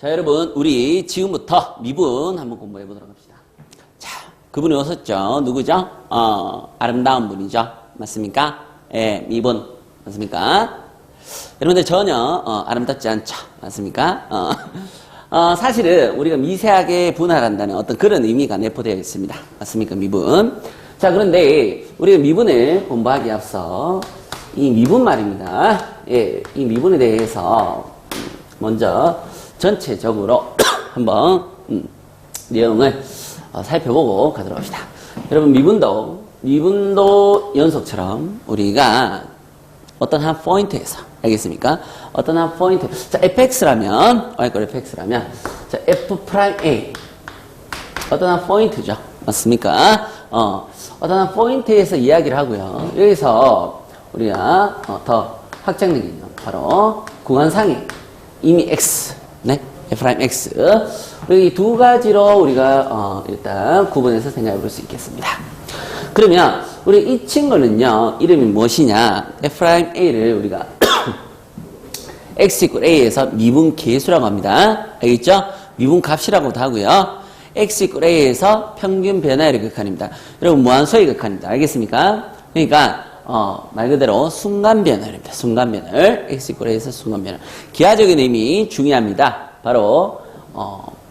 자, 여러분, 우리 지금부터 미분 한번 공부해 보도록 합시다. 자, 그분이 오셨죠? 누구죠? 아름다운 분이죠? 맞습니까? 예, 미분. 맞습니까? 여러분들 전혀, 아름답지 않죠? 맞습니까? 사실은 우리가 미세하게 분할한다는 어떤 그런 의미가 내포되어 있습니다. 맞습니까? 미분. 자, 그런데 우리가 미분을 공부하기에 앞서 이 미분 말입니다. 예, 이 미분에 대해서 먼저 전체적으로 한번 내용을 살펴보고 가도록 합시다. 여러분 미분도 연속처럼 우리가 어떤 한 포인트에서 알겠습니까? 어떤 한 포인트 자 fx라면 fx라면 자 f'(a) 어떤 한 포인트죠. 맞습니까? 어떤 한 포인트에서 이야기를 하고요. 여기서 우리가 더 확장된 개념 바로 구간상에 이미 x 네, f'x. 이 두 가지로 우리가 일단 구분해서 생각해 볼 수 있겠습니다. 그러면 우리 이 친구는요, 이름이 무엇이냐? f'a를 우리가 x = a에서 미분 계수라고 합니다. 알겠죠? 미분 값이라고도 하고요. x = a에서 평균 변화율의 극한입니다. 여러분 무한소의 극한입니다. 알겠습니까? 그러니까 말 그대로 순간 변화율입니다. 순간 변화율. x = a에서 순간 변화율. 기하적인 의미 중요합니다. 바로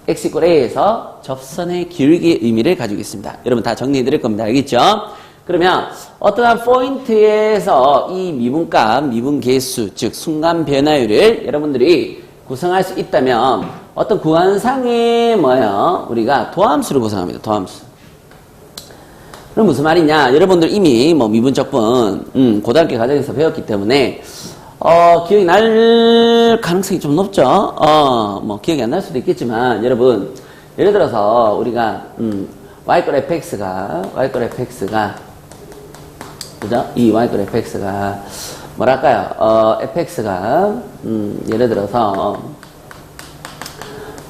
x = a에서 접선의 기울기의 의미를 가지고 있습니다. 여러분 다 정리해 드릴 겁니다. 알겠죠? 그러면 어떠한 포인트에서 이 미분값, 미분 개수, 즉 순간 변화율을 여러분들이 구성할 수 있다면 어떤 구간상의 우리가 도함수를 구성합니다. 도함수. 그럼 무슨 말이냐? 여러분들 이미 미분적분 고등학교 과정에서 배웠기 때문에 기억이 날 가능성이 좀 높죠. 기억이 안 날 수도 있겠지만 여러분 예를 들어서 우리가 y = fx가 그죠? 이 y = fx가 뭐랄까요? fx가 예를 들어서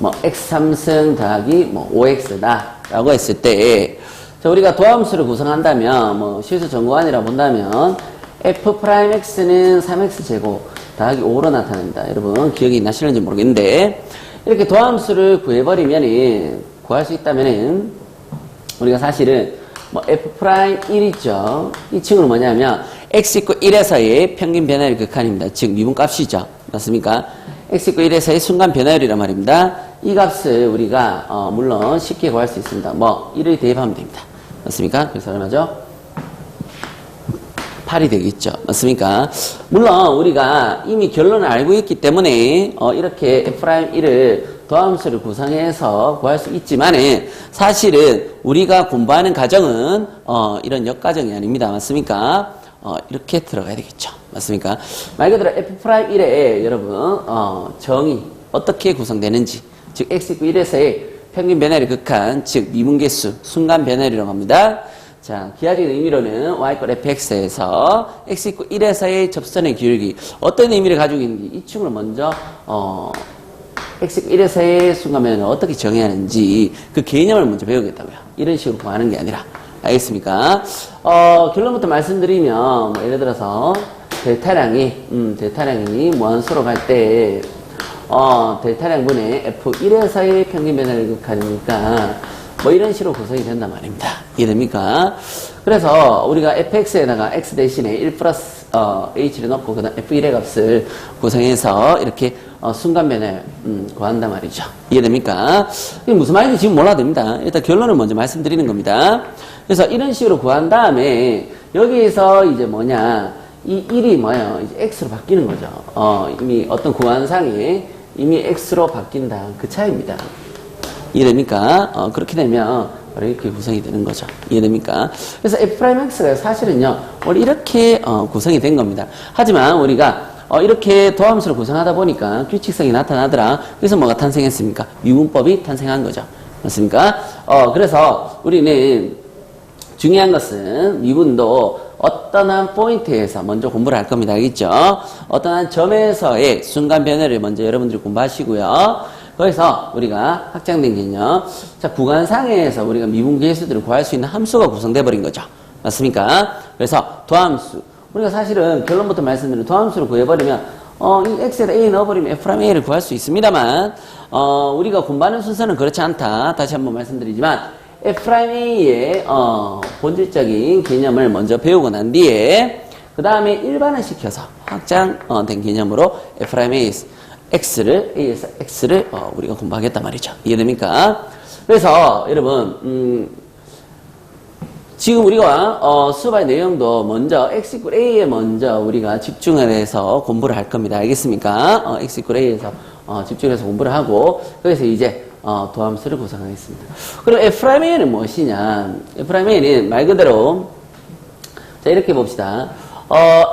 x3승 더하기 5x다 라고 했을 때 자, 우리가 도함수를 구성한다면, 실수 전고안이라 본다면, f'x는 3x제곱 더하기 5로 나타납니다. 여러분, 기억이 나시는지 모르겠는데, 이렇게 도함수를 구해버리면, 구할 수 있다면은, 우리가 사실은, f'1 있죠. 이 친구는 뭐냐면, x = 1에서의 평균 변화율 극한입니다. 즉, 미분값이죠. 맞습니까? x = 1에서의 순간 변화율이란 말입니다. 이 값을 우리가 물론 쉽게 구할 수 있습니다. 1을 대입하면 됩니다. 맞습니까? 그래서 얼마죠? 8이 되겠죠. 맞습니까? 물론 우리가 이미 결론을 알고 있기 때문에 이렇게 f'1을 도함수를 구성해서 구할 수 있지만은 사실은 우리가 공부하는 과정은 이런 역과정이 아닙니다. 맞습니까? 이렇게 들어가야 되겠죠. 맞습니까? 말 그대로 f'1의 여러분 정의 어떻게 구성되는지 즉 x = 1에서의 평균 변화율의 극한 즉 미분계수 순간 변화율이라고 합니다. 자, 기하적인 의미로는 y = fx에서 x = 1에서의 접선의 기울기 어떤 의미를 가지고 있는지 이 친구를 먼저 x = 1에서의 순간 변화율을 어떻게 정의하는지 그 개념을 먼저 배우겠다고요. 이런 식으로 구하는 게 아니라 알겠습니까? 결론부터 말씀드리면 예를 들어서 델타량이 무한수로 갈 때 델타량분의 f1에서의 평균 변화율 극한이니까 이런 식으로 구성이 된단 말입니다. 이해됩니까? 그래서 우리가 fx에다가 x 대신에 1 플러스 h를 넣고 그 다음 f1의 값을 구성해서 이렇게 순간 변화율 구한단 말이죠. 이해됩니까? 이게 무슨 말인지 지금 몰라도 됩니다. 일단 결론을 먼저 말씀드리는 겁니다. 그래서 이런 식으로 구한 다음에 여기에서 이제 이 1이 이제 x로 바뀌는 거죠. 이미 어떤 구간상에 이미 x로 바뀐다. 그 차이입니다. 이해됩니까? 그렇게 되면 바로 이렇게 구성이 되는 거죠. 이해됩니까? 그래서 f'x가 사실은요, 원래 이렇게 구성이 된 겁니다. 하지만 우리가 이렇게 도함수를 구성하다 보니까 규칙성이 나타나더라. 그래서 뭐가 탄생했습니까? 미분법이 탄생한 거죠. 맞습니까? 그래서 우리는 중요한 것은 미분도 어떤 한 포인트에서 먼저 공부를 할 겁니다. 알겠죠? 어떤 한 점에서의 순간 변화를 먼저 여러분들이 공부하시고요. 거기서 우리가 확장된 개념. 자, 구간상에서 우리가 미분 계수들을 구할 수 있는 함수가 구성돼 버린 거죠. 맞습니까? 그래서 도함수. 우리가 사실은 결론부터 말씀드린 도함수를 구해버리면 이 x에다 a 넣어버리면 f'a를 구할 수 있습니다만, 우리가 공부하는 순서는 그렇지 않다. 다시 한번 말씀드리지만, f'a의, 본질적인 개념을 먼저 배우고 난 뒤에, 그 다음에 일반을 시켜서 확장된 개념으로 f'a의 a에서 x를, 우리가 공부하겠단 말이죠. 이해됩니까? 그래서, 여러분, 지금 우리가 수업의 내용도 먼저 x = a에 먼저 우리가 집중을 해서 공부를 할 겁니다. 알겠습니까? x = a에서 집중해서 공부를 하고 그래서 이제 도함수를 구성하겠습니다. 그럼 f'a는 무엇이냐? f'a는 말 그대로 자 이렇게 봅시다.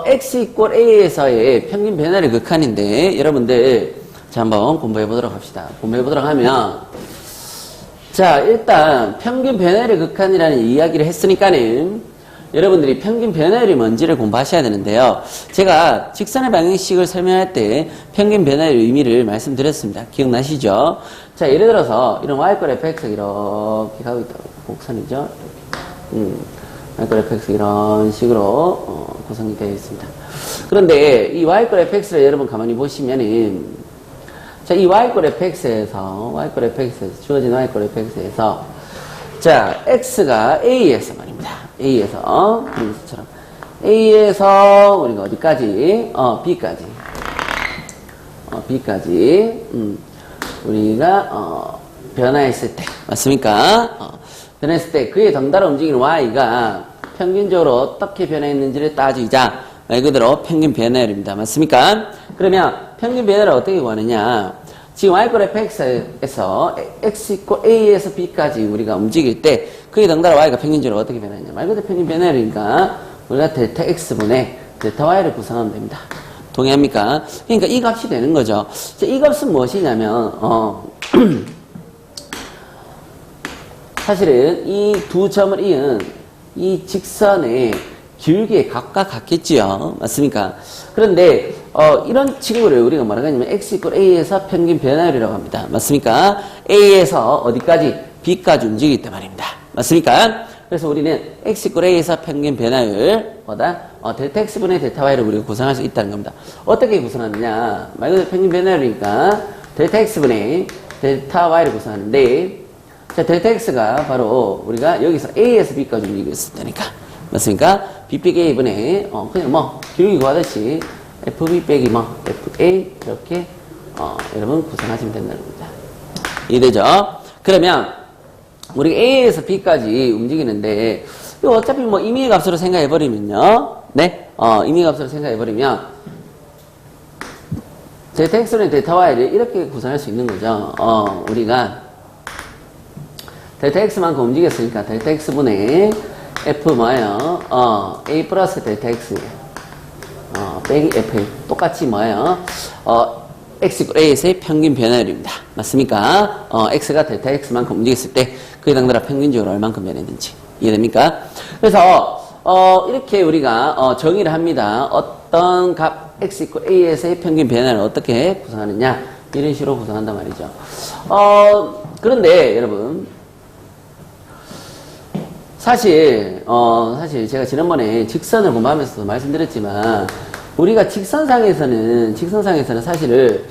x = a에서의 평균 변화의 극한인데 여러분들 자 한번 공부해 보도록 합시다. 공부해 보도록 하면 자, 일단 평균 변화율의 극한이라는 이야기를 했으니까는 여러분들이 평균 변화율이 뭔지를 공부하셔야 되는데요. 제가 직선의 방정식을 설명할 때 평균 변화율의 의미를 말씀드렸습니다. 기억나시죠? 자, 예를 들어서 이런 y = fx 이렇게 가고 있다고 곡선이죠. y = fx 이런 식으로 구성이 되어 있습니다. 그런데 이 y = fx를 여러분 가만히 보시면은 자, 이 y = fx에서, 주어진 y = fx에서, 자, x가 a에서 말입니다. a에서, 이것처럼. a에서, 우리가 어디까지? b까지. b까지, 우리가, 변화했을 때. 맞습니까? 변화했을 때, 그에 덩달아 움직이는 y가 평균적으로 어떻게 변화했는지를 따지자. 말 그대로 평균 변화율입니다. 맞습니까? 그러면 평균 변화를 어떻게 구하느냐? 지금 y = fx에서 x = a에서 b까지 우리가 움직일 때 그에 덩달아 y가 평균적으로 어떻게 변하느냐? 말 그대로 평균 변화율이니까 우리가 델타 x분의 델타 y를 구성하면 됩니다. 동의합니까? 그러니까 이 값이 되는 거죠. 자, 이 값은 무엇이냐면 사실은 이 두 점을 이은 이 직선의 길게 각각 같겠지요. 맞습니까? 그런데 이런 친구를 우리가 뭐라고 하냐면 x = a에서 평균 변화율이라고 합니다. 맞습니까? a에서 어디까지? b까지 움직이기 때문에 말입니다. 맞습니까? 그래서 우리는 x = a에서 평균 변화율보다 델타 x분의 델타 y를 우리가 구성할 수 있다는 겁니다. 어떻게 구성하느냐? 말 그대로 평균 변화율이니까 델타 x분의 델타 y를 구성하는데 자, 델타 x가 바로 우리가 여기서 a에서 b까지 움직이고 있을 테니까 맞습니까? b 빼기 a분의 그냥 뭐 기울기 구하듯이 fb 빼기 뭐 fa 이렇게 여러분 구성하시면 된다는 겁니다. 이해되죠? 그러면 우리 a에서 b까지 움직이는데 이거 어차피 뭐 임의의 값으로 생각해 버리면요. 네? 임의의 값으로 생각해 버리면 델타 x는 델타 y를 이렇게 구성할 수 있는 거죠. 우리가 델타 x만큼 움직였으니까 델타 x분의 f 뭐예요? a 플러스 델타 x 빼기 f 똑같이 뭐예요? x = a에서의 평균 변화율입니다. 맞습니까? x가 델타 x만큼 움직였을 때 그에 덩달아 평균적으로 얼만큼 변했는지 이해됩니까? 그래서 이렇게 우리가 정의를 합니다. 어떤 값 x = a에서의 평균 변화를 어떻게 구성하느냐 이런 식으로 구성한단 말이죠. 그런데 여러분 사실 제가 지난번에 직선을 공부하면서도 말씀드렸지만, 우리가 직선상에서는 사실을,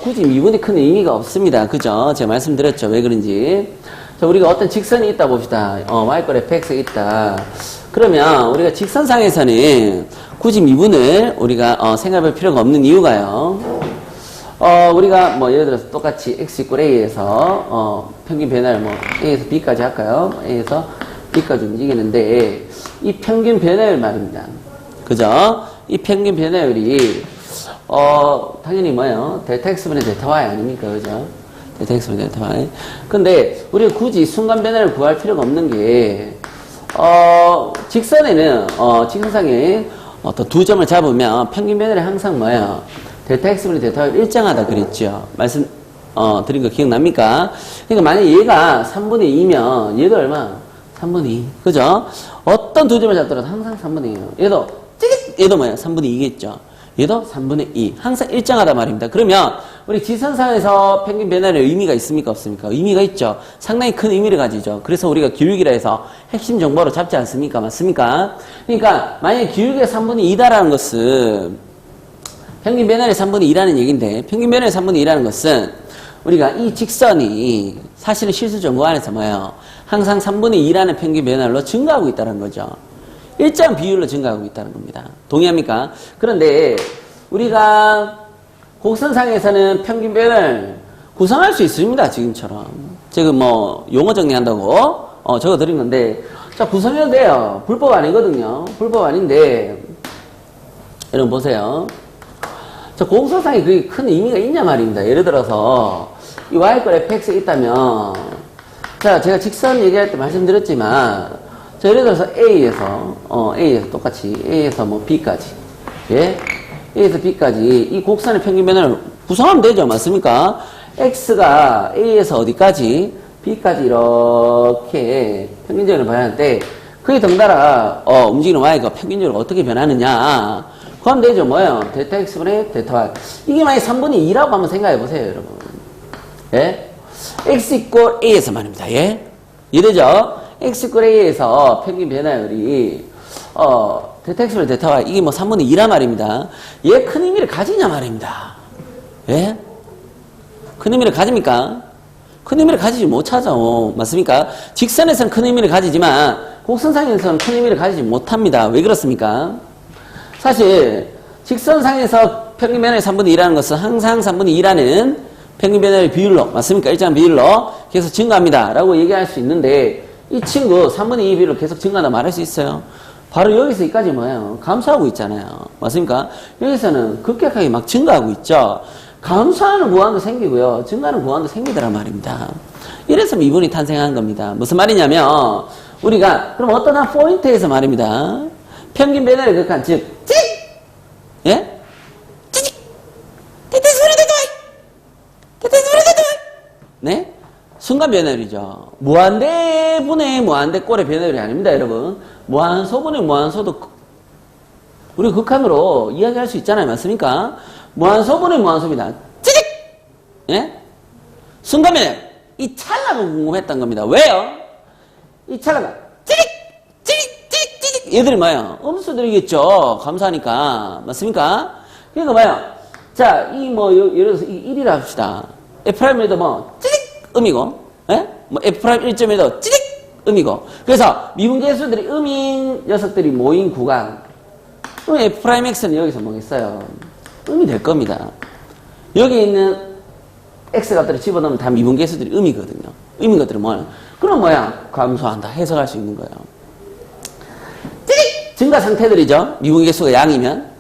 굳이 미분이 큰 의미가 없습니다. 그죠? 제가 말씀드렸죠. 왜 그런지. 자, 우리가 어떤 직선이 있다 봅시다. y = fx가 있다. 그러면 우리가 직선상에서는 굳이 미분을 우리가, 생각할 필요가 없는 이유가요. 우리가 뭐 예를 들어서 똑같이 x = a에서, 평균 변화를 뭐 a에서 b까지 할까요? a에서 b까지 움직이는데 이 평균 변화율 말입니다. 그죠? 이 평균 변화율이 당연히 뭐예요? 델타 x분의 델타 y 아닙니까? 그죠? 델타 x분의 델타 y. 근데 우리가 굳이 순간 변화를 구할 필요가 없는 게 직선에는 직선상에 어떤 두 점을 잡으면 평균 변화율이 항상 뭐예요? 델타 x분의 델타 y가 일정하다 그랬죠. 말씀 드린 거 기억납니까? 그러니까 만약 얘가 3분의 2면 얘도 얼마? 3분의 2. 그죠? 어떤 두 점을 잡더라도 항상 3분의 2예요. 얘도 뭐야? 3분의 2겠죠. 얘도 3분의 2. 항상 일정하단 말입니다. 그러면 우리 지선상에서 평균 변화의 의미가 있습니까? 없습니까? 의미가 있죠. 상당히 큰 의미를 가지죠. 그래서 우리가 기울기라 해서 핵심 정보로 잡지 않습니까? 맞습니까? 그러니까 만약에 기울기가 3분의 2다라는 것은 평균 변화율 3분의 2라는 얘기인데, 평균 변화율 3분의 2라는 것은 우리가 이 직선이 사실은 실수 정보 안에서 뭐예요? 항상 3분의 2라는 평균 변화율로 증가하고 있다는 거죠. 일정 비율로 증가하고 있다는 겁니다. 동의합니까? 그런데 우리가 곡선상에서는 평균 변화를 구성할 수 있습니다. 지금처럼. 지금 뭐 용어 정리한다고 적어 드린 건데, 자, 구성해도 돼요. 불법 아니거든요. 불법 아닌데, 여러분 보세요. 자, 곡선상에 그게 큰 의미가 있냐 말입니다. 예를 들어서 이 y권 fx가 있다면, 자, 제가 직선 얘기할 때 말씀드렸지만, 자, 예를 들어서 A에서 똑같이 A에서 뭐 B까지, 예, A에서 B까지 이 곡선의 평균 변화를 구성하면 되죠, 맞습니까? X가 A에서 어디까지 B까지 이렇게 평균적으로 변하는데, 그게 덩달아 움직이는 Y가 평균적으로 어떻게 변하느냐, 그럼 되죠. 뭐예요? 데이터 X분의 데이터 Y. 이게 만약에 3분의 2라고 한번 생각해 보세요, 여러분. 예? X 이꼴 A에서 말입니다. 예? 이해되죠? X 이꼴 A에서 평균 변화율이, 데이터 X분의 데이터 Y. 이게 뭐 3분의 2란 말입니다. 얘 큰 의미를 가지냐 말입니다. 예? 큰 의미를 가집니까? 큰 의미를 가지지 못하죠. 맞습니까? 직선에서는 큰 의미를 가지지만, 곡선상에서는 큰 의미를 가지지 못합니다. 왜 그렇습니까? 사실 직선상에서 평균 변화율 3분의 2라는 것은 항상 3분의 2라는 평균 변화율 비율로, 맞습니까? 일정한 비율로 계속 증가합니다 라고 얘기할 수 있는데, 이 친구 3분의 2 비율로 계속 증가한다 말할 수 있어요? 바로 여기서 여기까지 뭐예요? 감소하고 있잖아요. 맞습니까? 여기서는 급격하게 막 증가하고 있죠. 감소하는 구간도 생기고요, 증가하는 구간도 생기더란 말입니다. 이래서 미분이 탄생한 겁니다. 무슨 말이냐면, 우리가 그럼 어떤 한 포인트에서 말입니다, 평균 변화를 극한, 즉, 찍! 예? 찍! 네? 순간 변화율이죠. 무한대분의 무한대꼴의 변화율이 아닙니다, 여러분. 무한소분의 무한소도 우리 극한으로 이야기할 수 있잖아요. 맞습니까? 무한소분의 무한소입니다. 찍! 예? 순간 변화율. 이 찰나가 궁금했던 겁니다. 왜요? 이 찰나가, 찍! 얘들이 뭐예요? 음수들이겠죠. 감소하니까. 맞습니까? 그러니까 뭐예요? 자, 이 뭐, 예를 들어서 이 1이라 합시다. F'에도 뭐, 찌직! 음이고, 예? 뭐, F' 1점에도 찌직! 음이고. 그래서 미분계수들이 음인 녀석들이 모인 구간. 그럼 F'X는 여기서 뭐겠어요? 음이 될 겁니다. 여기 있는 X 값들을 집어넣으면 다 미분계수들이 음이거든요. 음인 것들은 뭐예요? 그럼 뭐야? 감소한다. 해석할 수 있는 거예요. 증가 상태들이죠. 미분계수가 양이면.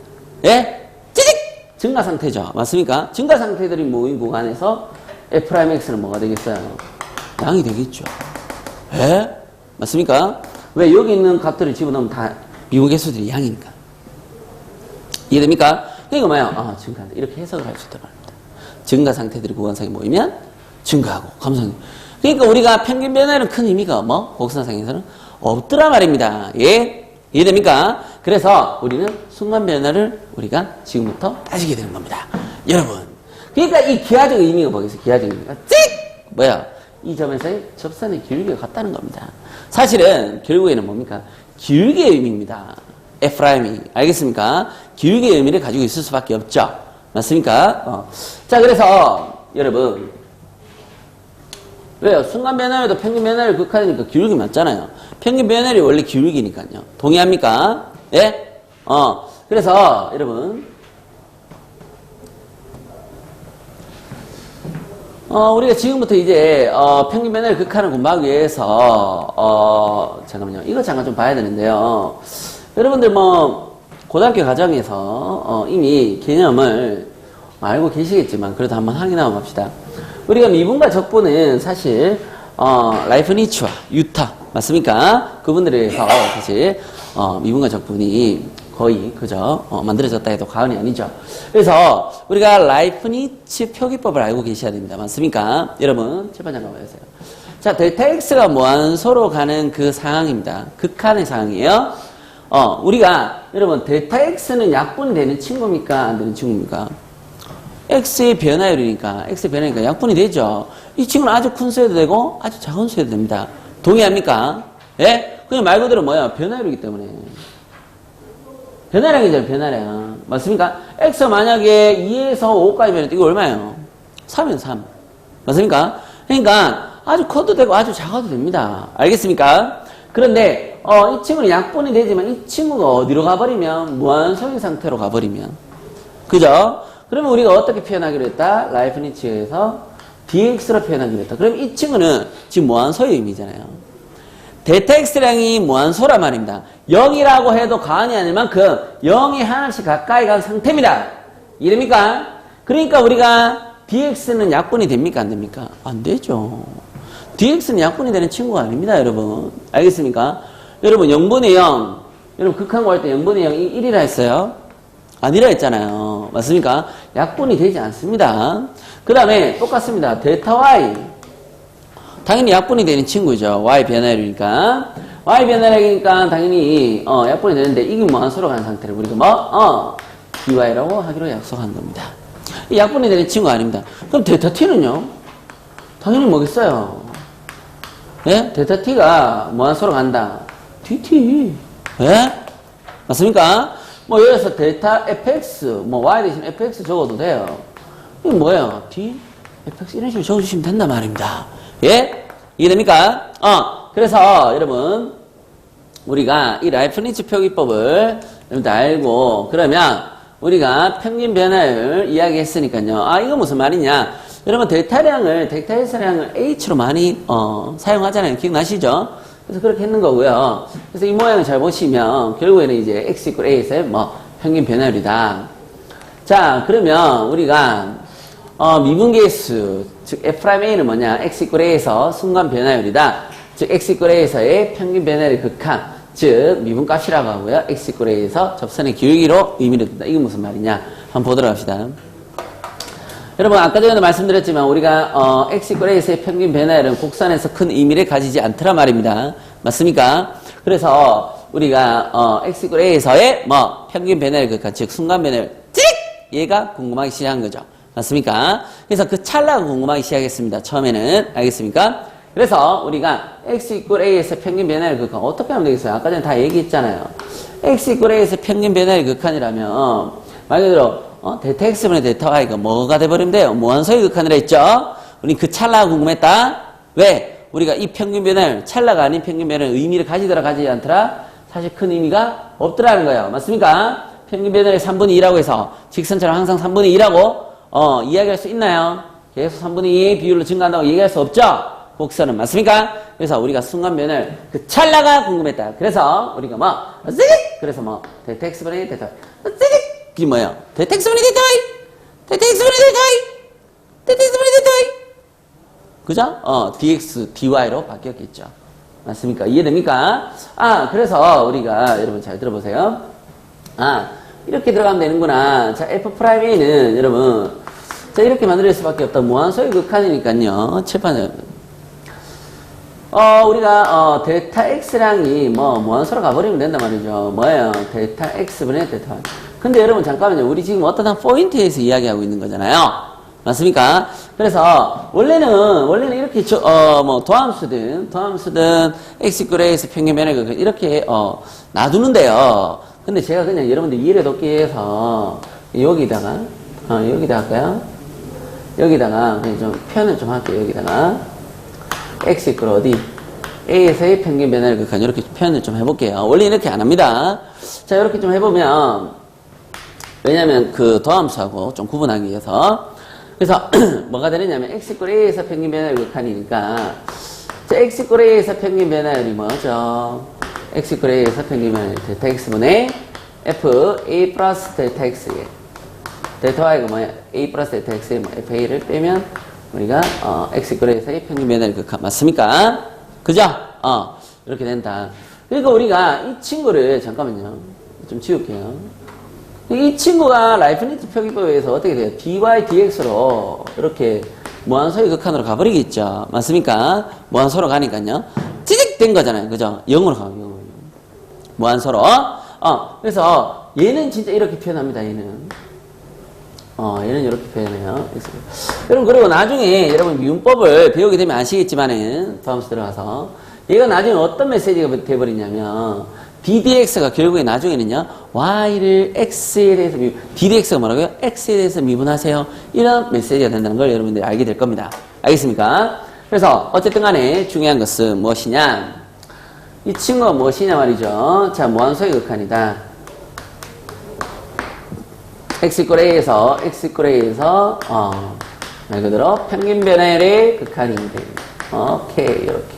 예? 찌직! 증가 상태죠. 맞습니까? 증가 상태들이 모인 구간에서 F'X는 뭐가 되겠어요? 양이 되겠죠. 예? 맞습니까? 왜? 여기 있는 값들을 집어넣으면 다 미분계수들이 양이니까. 이해됩니까? 그러니까 뭐예요? 증가한다. 이렇게 해석을 할 수 있단 말입니다. 증가 상태들이 구간상에 모이면 증가하고 감소하고. 그러니까 우리가 평균 변화에는 큰 의미가 뭐? 곡선상에서는 없더라 말입니다. 예? 이해됩니까? 그래서 우리는 순간 변화를 우리가 지금부터 따지게 되는 겁니다. 여러분. 그러니까 이 기하적 의미가 뭐겠어요? 기하적 의미가 찍! 뭐야? 이 점에서의 접선의 길이가 같다는 겁니다. 사실은 결국에는 뭡니까? 길이의 의미입니다. F'이. 알겠습니까? 길이의 의미를 가지고 있을 수밖에 없죠. 맞습니까? 자, 그래서 여러분. 왜요? 순간 변화에도 평균 변화를 극하니까 기울기 맞잖아요. 평균 변화율이 원래 기울기니까요. 동의합니까? 예? 그래서 여러분, 우리가 지금부터 이제 평균 변화를 극하는 공부하기 위해서 잠깐만요. 이거 잠깐 좀 봐야 되는데요. 여러분들 뭐 고등학교 과정에서 이미 개념을 알고 계시겠지만 그래도 한번 확인하고 갑시다. 우리가 미분과 적분은 사실 라이프니츠와 유타 맞습니까? 그분들에 의해서 사실 미분과 적분이 거의 그저 만들어졌다 해도 과언이 아니죠. 그래서 우리가 라이프니츠 표기법을 알고 계셔야 됩니다. 맞습니까? 여러분 제발 잠깐 봐주세요. 자, 델타 X가 무한소로 가는 그 상황입니다. 극한의 상황이에요. 우리가 여러분 델타 X는 약분이 되는 친구입니까? 안 되는 친구입니까? X의 변화율이니까 X의 변화니까 약분이 되죠. 이 친구는 아주 큰 수여도 되고 아주 작은 수여도 됩니다. 동의합니까? 예? 그냥 말 그대로 뭐야? 변화율이기 때문에. 변화량이잖아요, 변화량. 맞습니까? x 만약에 2에서 5까지면 이거 얼마예요? 3이면 3. 맞습니까? 그러니까 아주 커도 되고 아주 작아도 됩니다. 알겠습니까? 그런데 이 친구는 약분이 되지만 이 친구가 어디로 가버리면 무한소의 상태로 가버리면 그죠? 그러면 우리가 어떻게 표현하기로 했다? 라이프니츠에서 dx로 표현하기로 했다. 그럼 이 친구는 지금 무한소의 의미잖아요. 데이터 x량이 무한소란 말입니다. 0이라고 해도 과언이 아닐 만큼 0이 하나씩 가까이 간 상태입니다. 이해됩니까? 그러니까 우리가 dx는 약분이 됩니까? 안 됩니까? 안 되죠. dx는 약분이 되는 친구가 아닙니다, 여러분. 알겠습니까? 여러분, 0분의 0. 여러분, 극한 구할 때 0분의 0이 1이라 했어요? 아니라 했잖아요. 맞습니까? 약분이 되지 않습니다. 그 다음에 똑같습니다. 데이터 y. 당연히 약분이 되는 친구죠. y 변화율이니까. y 변화율이니까 당연히 약분이 되는데 이게 무한소로 가는 상태를 우리가 dy라고 하기로 약속한 겁니다. 이 약분이 되는 친구가 아닙니다. 그럼 데이터 t는요? 당연히 뭐겠어요? 예? 데이터 t가 무한소로 간다. dt. 예? 맞습니까? 예를 들어서 데이터 fx, y 대신 fx 적어도 돼요. 이게 뭐예요? d, fx 이런 식으로 적어주시면 된단 말입니다. 예? 이해됩니까? 그래서 여러분 우리가 이 라이프니츠 표기법을 여러분들 알고 그러면 우리가 평균 변화율 이야기했으니까요. 이거 무슨 말이냐? 여러분 데이터량을 H로 많이 사용하잖아요. 기억나시죠? 그래서 그렇게 했는 거고요. 그래서 이 모양을 잘 보시면 결국에는 이제 x = a에서의 평균 변화율이다. 자, 그러면 우리가 미분계수 즉 F'A는 뭐냐? x = a에서 순간 변화율이다. 즉 x = a에서의 평균 변화율의 극한 즉 미분값이라고 하고요. x = a에서 접선의 기울기로 의미를 둔다. 이게 무슨 말이냐? 한번 보도록 합시다. 여러분 아까 전에도 말씀드렸지만 우리가 x = a에서의 평균 변화율은 곡선에서 큰 의미를 가지지 않더라 말입니다. 맞습니까? 그래서 우리가 x = a에서의 평균 변화율 극한 즉 순간 변화율 얘가 궁금하기 시작한 거죠. 맞습니까? 그래서 그 찰나가 궁금하기 시작했습니다. 처음에는. 알겠습니까? 그래서 우리가 x = a에서 평균 변화율 극한 어떻게 하면 되겠어요? 아까 전에 다 얘기했잖아요. x = a에서 평균 변화율 극한이라면 말 그대로 데이터 x분의 데이터 y가 뭐가 돼버리면 돼요? 무한소의 극한이라 했죠? 우리 그 찰나가 궁금했다? 왜? 우리가 이 평균 변화율, 찰나가 아닌 평균 변화율 의미를 가지더라 가지지 않더라? 사실 큰 의미가 없더라는 거예요. 맞습니까? 평균 변화율 3분의 2라고 해서 직선처럼 항상 3분의 2라고 이야기할 수 있나요? 계속 3분의 2의 비율로 증가한다고 얘기할 수 없죠? 곡선은. 맞습니까? 그래서 우리가 순간 변화율 그 찰나가 궁금했다. 그래서 우리가 그래서 데이터 x분의 데이터 이게 뭐예요? 데이터 x분의 데이터 y 데이터 x분의 데이터 y 데이터 x분의 데이터 y 그죠? dx, dy로 바뀌었겠죠. 맞습니까? 이해됩니까? 그래서 우리가 여러분 잘 들어보세요. 이렇게 들어가면 되는구나. 자, F'A는 여러분 자 이렇게 만들 수밖에 없다. 무한소의 극한이니까요. 칠판에 우리가 데이터 x량이 무한소로 가버리면 된단 말이죠. 뭐예요? 데이터 x분의 데이터 y. 근데 여러분 잠깐만요. 우리 지금 어떤 한 포인트에서 이야기하고 있는 거잖아요. 맞습니까? 그래서 원래는 이렇게 도함수든 x = a에서 평균 변화율 이렇게 놔두는데요. 근데 제가 그냥 여러분들 이해를 돕기 위해서 여기다가 할까요? 여기다가 그냥 좀 표현을 좀 할게요. 여기다가 x = 어디? a에서의 평균 변화율 극한 이렇게 표현을 좀 해볼게요. 원래 이렇게 안 합니다. 자, 이렇게 좀 해보면 왜냐면 그 도함수하고 좀 구분하기 위해서 그래서 뭐가 되느냐면 x = a에서 평균 변화율 극한이니까 자, x = a에서 평균 변화율이 뭐죠? x = a에서 평균 변화율 데이터 x분의 f a 플러스 데이터 x에 데이터 y가 뭐야? a 플러스 데이터 x에 fa를 빼면 우리가 x = a에서의 평균 변화율 극한 맞습니까? 그죠? 이렇게 된다. 그러니까 우리가 이 친구를 잠깐만요. 좀 지울게요. 이 친구가 라이프니츠 표기법에 의해서 어떻게 돼요? dy dx로 이렇게 무한소의 극한으로 가버리겠죠. 맞습니까? 무한소로 가니까요. 찌직된 거잖아요. 그죠? 0으로 가요. 0으로. 무한소로. 그래서 얘는 진짜 이렇게 표현합니다. 얘는 이렇게 표현해요. 여러분 그리고 나중에 여러분 미분법을 배우게 되면 아시겠지만은 도함수 들어가서 얘가 나중에 어떤 메시지가 돼버리냐면 ddx가 결국에 나중에는요, y를 x에 대해서 ddx가 뭐라고요? x에 대해서 미분하세요. 이런 메시지가 된다는 걸 여러분들이 알게 될 겁니다. 알겠습니까? 그래서 어쨌든 간에 중요한 것은 무엇이냐? 이 친구가 무엇이냐 말이죠. 자, 무한소의 극한이다. x = a에서 말 그대로 평균 변화율의 극한이 됩니다. 오케이, 이렇게.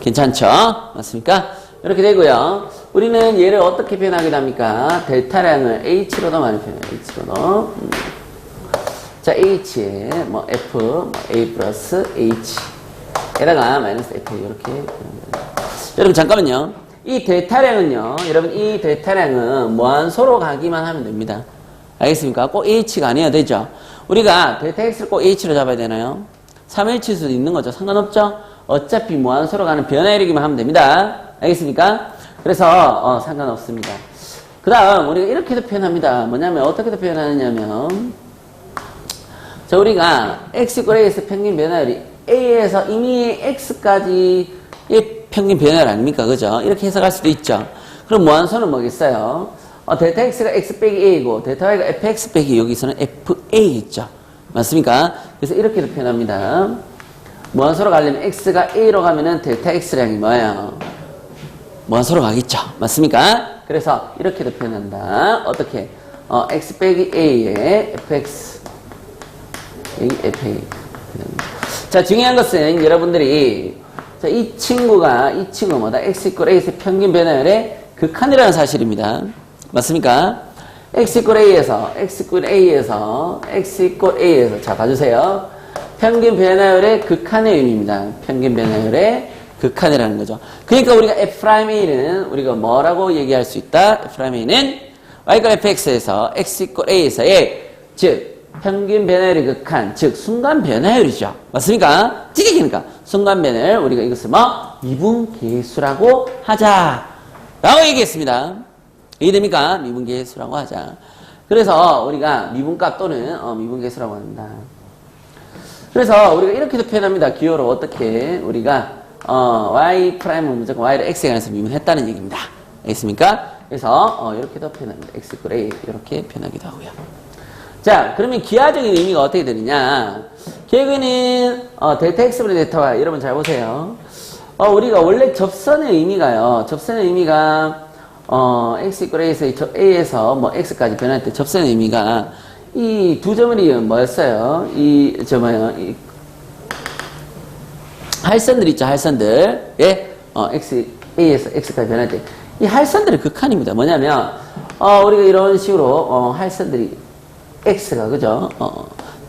괜찮죠? 맞습니까? 이렇게 되고요. 우리는 얘를 어떻게 표현하기도 합니까? 델타량을 h로도 많이 표현해요. h로도. 자, h에 뭐 f, a 플러스 h 에다가 마이너스 f 이렇게 표현합니다. 여러분 잠깐만요. 이 델타량은요. 여러분 이 델타량은 무한소로 가기만 하면 됩니다. 알겠습니까? 꼭 h가 아니어야 되죠. 우리가 델타 x를 꼭 h로 잡아야 되나요? 3일칠 수도 있는 거죠. 상관없죠? 어차피 무한소로 가는 변화율이기만 하면 됩니다. 알겠습니까? 그래서 상관없습니다. 그 다음 우리가 이렇게도 표현합니다. 뭐냐면 어떻게도 표현하느냐면 자, 우리가 x = a에서 평균 변화율이 a에서 이미 x까지의 평균 변화율 아닙니까? 그죠? 이렇게 해석할 수도 있죠. 그럼 무한소는 뭐겠어요? 델타 x가 x 빼기 a이고 델타 y가 fx 빼기 여기서는 fa 있죠. 맞습니까? 그래서 이렇게도 표현합니다. 무한소로 가려면 x가 a로 가면은 델타 x량이 뭐예요? 무한소로 가겠죠. 맞습니까? 그래서 이렇게도 표현한다. 어떻게? x 빼기 a에 fx 여기 fa. 자, 중요한 것은 여러분들이 자, 이 친구가 뭐다? x = a에서 평균 변화율의 극한이라는 사실입니다. 맞습니까? x = a에서 자, 봐주세요. 평균 변화율의 극한의 의미입니다. 평균 변화율의 극한이라는 거죠. 그러니까 우리가 f'a는 우리가 뭐라고 얘기할 수 있다? f'a는 y = fx에서 x = a에서의 즉 평균 변화율의 극한, 즉 순간 변화율이죠. 맞습니까? 찌개기니까 순간 변화율 우리가 이것을 뭐 미분계수라고 하자 라고 얘기했습니다. 이해됩니까? 미분계수라고 하자. 그래서 우리가 미분값 또는 미분계수라고 합니다. 그래서 우리가 이렇게도 표현합니다. 기호로 어떻게 우리가 y''은 무조건 y를 x에 관해서 미분했다는 얘기입니다. 알겠습니까? 그래서 이렇게도 표현합니다. x = a 이렇게 표현하기도 하고요. 자, 그러면 기하적인 의미가 어떻게 되느냐? 결국에는 델타 x분의 델타 y 여러분 잘 보세요. 우리가 원래 접선의 의미가요. 접선의 의미가 x = a에서 뭐 x까지 변할 때 접선의 의미가 이 두 점을 이은 뭐였어요? 이 할선들 있죠, 할선들. 예? a에서 x까지 변할 때. 이 할선들의 극한입니다. 뭐냐면, 우리가 이런 식으로, 할선들이, x가, 그죠?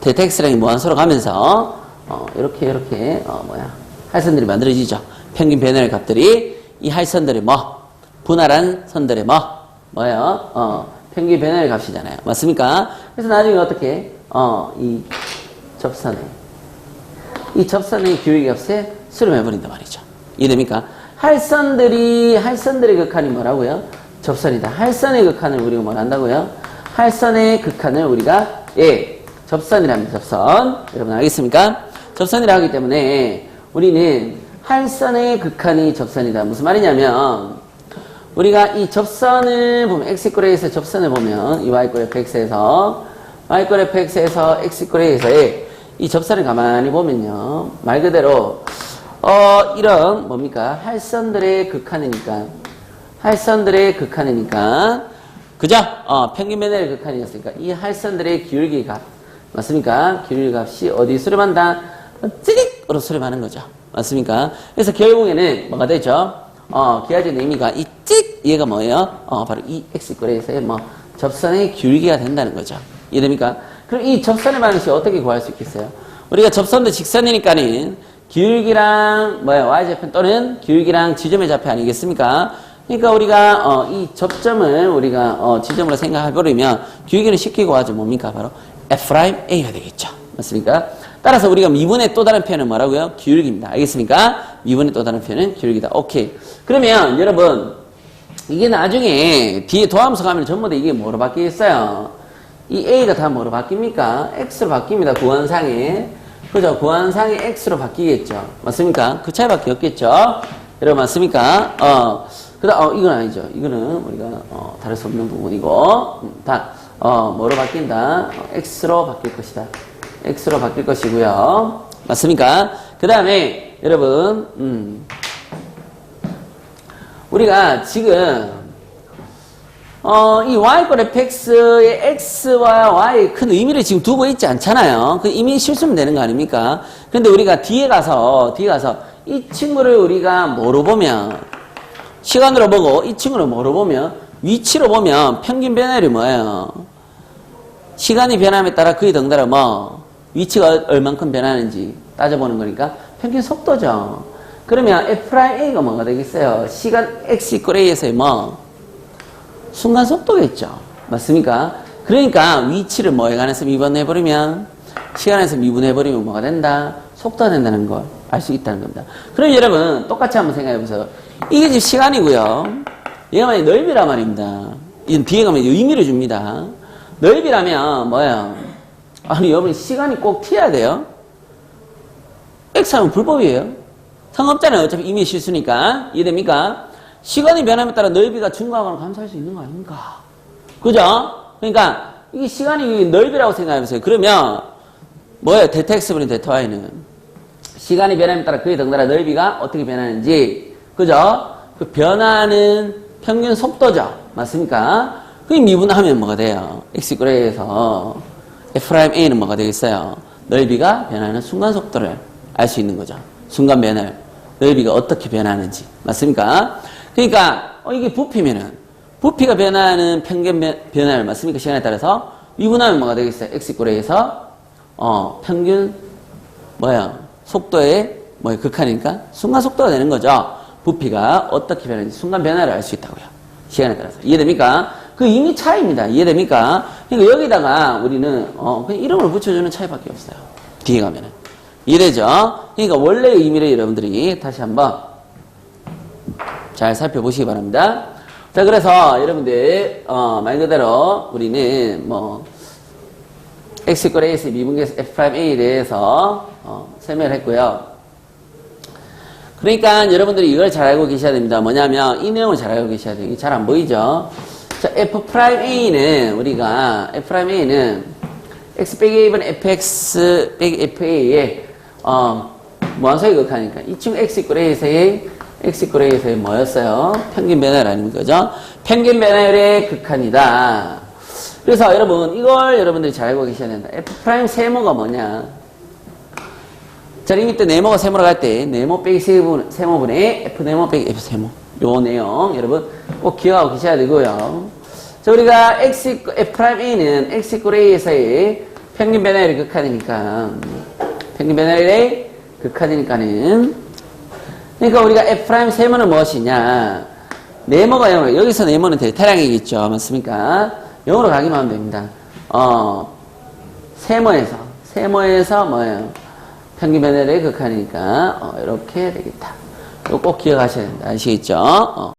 델타 x랑이 무한소로 가면서, 이렇게, 할선들이 만들어지죠. 평균 변화의 값들이, 이 할선들의 분할한 선들의 평균 변화의 값이잖아요. 맞습니까? 그래서 나중에 어떻게, 이 접선의 기울기 값에 수렴해버린단 말이죠. 이해됩니까? 할선들의 극한이 뭐라고요? 접선이다. 할선의 극한을 우리가 뭘 한다고요? 할선의 극한을 우리가, 접선이랍니다. 접선. 여러분 알겠습니까? 접선이라 하기 때문에 우리는 할선의 극한이 접선이다. 무슨 말이냐면, 우리가 이 접선을 보면, x = a에서 접선을 보면, 이 y = fx에서, x = a에서의 이 접선을 가만히 보면요. 말 그대로, 이런, 뭡니까? 할선들의 극한이니까. 그죠? 평균 변화율 극한이었으니까. 이 할선들의 기울기 값. 맞습니까? 기울기 값이 어디 수렴한다? 찌릿으로 수렴하는 거죠. 맞습니까? 그래서 결국에는 뭐가 되죠? 기하적인 의미가 이 찌릿, 얘가 뭐예요? 바로 이 x = a에서의 접선의 기울기가 된다는 거죠. 이해됩니까? 그럼 이 접선의 방식 어떻게 구할 수 있겠어요? 우리가 접선도 직선이니까는 기울기랑 y좌표 또는 기울기랑 지점의 좌표 아니겠습니까? 그러니까 우리가 이 접점을 우리가 지점으로 생각해버리면 기울기는 쉽게 구하죠. 뭡니까? 바로 f'a가 되겠죠. 맞습니까? 따라서 우리가 미분의 또 다른 표현은 뭐라고요? 기울기입니다. 알겠습니까? 미분의 또 다른 표현은 기울기다. 오케이. 그러면 여러분 이게 나중에 뒤에 도함수 가면 전부 다 이게 뭐로 바뀌겠어요? 이 a가 다 뭐로 바뀝니까? x로 바뀝니다. 구한상에. 그죠? 구한상에 x로 바뀌겠죠. 맞습니까? 그 차이밖에 없겠죠? 여러분 맞습니까? 이건 아니죠. 이거는 우리가, 다를 수 없는 부분이고, 뭐로 바뀐다? x로 바뀔 것이다. x로 바뀔 것이고요. 맞습니까? 그 다음에, 여러분, 우리가 지금, 이 y권 fx의 x와 y의 큰 의미를 지금 두고 있지 않잖아요. 그 이미 실수면 되는 거 아닙니까? 근데 우리가 뒤에 가서 이 친구를 우리가 뭐로 보면, 시간으로 보고 이 친구를 뭐로 보면, 위치로 보면 평균 변화율이 뭐예요? 시간이 변함에 따라 그에 덩달아 위치가 얼만큼 변하는지 따져보는 거니까 평균 속도죠. 그러면 F'A가 뭐가 되겠어요? 시간 x = A에서의 순간 속도겠죠. 맞습니까? 그러니까 위치를 뭐에 관해서 미분해버리면, 시간에서 미분해버리면 뭐가 된다? 속도가 된다는 걸 알 수 있다는 겁니다. 그럼 여러분 똑같이 한번 생각해보세요. 이게 지금 시간이고요. 얘가 만약 넓이란 말입니다. 이건 뒤에 가면 의미를 줍니다. 넓이라면 뭐예요? 아니 여러분 시간이 꼭 튀어야 돼요? X하면 불법이에요. 상관없잖아요. 어차피 이미 실수니까. 이해됩니까? 시간이 변함에 따라 넓이가 증가하거나 감소할 수 있는 거 아닙니까? 그죠? 그러니까 이게 시간이 넓이라고 생각해보세요. 그러면 뭐예요? 데타 X분의 데타 Y는 시간이 변함에 따라 그에 덩달아 넓이가 어떻게 변하는지, 그죠? 그 변하는 평균 속도죠. 맞습니까? 그게 미분하면 뭐가 돼요? X = A에서 F'A는 뭐가 되겠어요? 넓이가 변하는 순간 속도를 알 수 있는 거죠. 순간 변화율. 넓이가 어떻게 변하는지. 맞습니까? 그러니까, 이게 부피면은, 부피가 변하는 평균 변화율. 맞습니까? 시간에 따라서. 미분하면 뭐가 되겠어요? X = A에서, 평균, 속도의, 극한이니까 순간 속도가 되는 거죠. 부피가 어떻게 변하는지 순간 변화를 알 수 있다고요. 시간에 따라서. 이해됩니까? 그 이미 차이입니다. 이해됩니까? 그러니까 여기다가 우리는, 그냥 이름을 붙여주는 차이밖에 없어요. 뒤에 가면은. 이해되죠? 그러니까 원래의 의미를 여러분들이 다시 한번 잘 살펴보시기 바랍니다. 자, 그래서 여러분들, 말 그대로 우리는 X = A에서 미분계에서 F'A에 대해서 설명을 했고요. 그러니까 여러분들이 이걸 잘 알고 계셔야 됩니다. 뭐냐면 이 내용을 잘 알고 계셔야 돼요. 이게 잘 안 보이죠? 자, F'A는 우리가 F'A는 X 빼기 A분의 Fx 빼기 FA의 무한소의 극하니까 이 친구 X = A에서의 뭐였어요? 평균 변화율 아닙니까? 그죠? 평균 변화율의 극한이다. 그래서 여러분 이걸 여러분들이 잘 알고 계셔야 된다. F' 세모가 뭐냐? 자, 리미트 네모가 세모라고 할 때 네모 빼기 세모분의 F 네모 빼기 F 세모 요 내용 여러분 꼭 기억하고 계셔야 되고요. 자, 우리가 F'A는 X = A에서의 평균 변화율의 극한이니까 그러니까 우리가 F' 세모는 무엇이냐? 네모가 0으로, 여기서 네모는 대타량이겠죠. 맞습니까? 0으로 가기만 하면 됩니다. 세모에서 뭐예요? 평균 변화율의 극한이니까, 이렇게 되겠다. 이거 꼭 기억하셔야 된다. 아시겠죠?